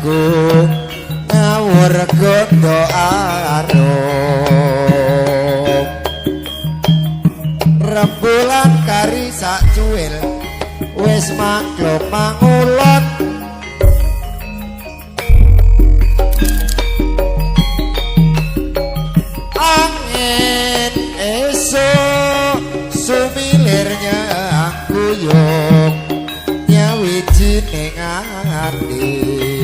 aku ngawur gondo arum rembulan kari sak cuil wis maklum mangulon angin esok sumilirnya guyung nyawijine ngati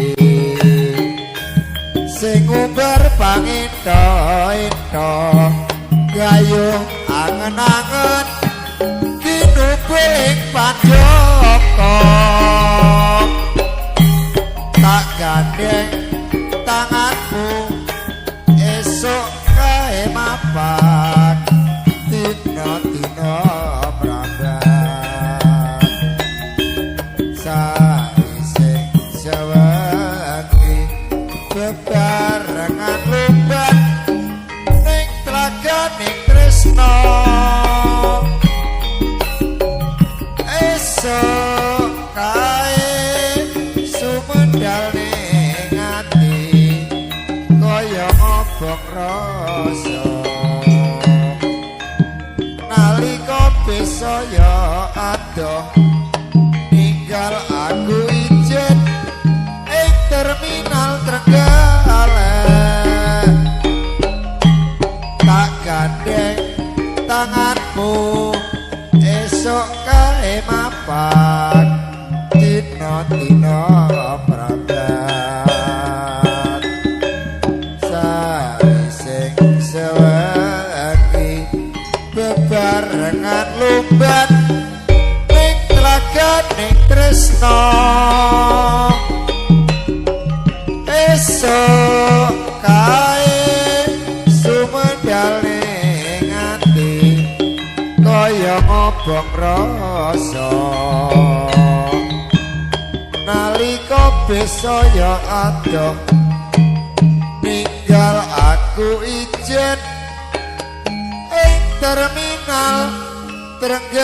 sing umbar pangento-ento gayung angen-angen kinubeling panjoko tak gandeng tanganmu esok kae mapak dina-dina mrambat saising sewengi bebarengan lumban ning tlaganing tresno esok kae sumendal ning ati kaya obong rasa nalika besaya adoh ninggal aku ijen ing terminal Trenggalek tak gandeng tanganmu esok kae mapak dina-dina mrambat saising sewengi bebarengan lumban ning tlaganing tresno esok kae sumendal ning ati kaya ngobong rasa nalika besaya adoh ninggal aku ijen ing terminal Trenggalek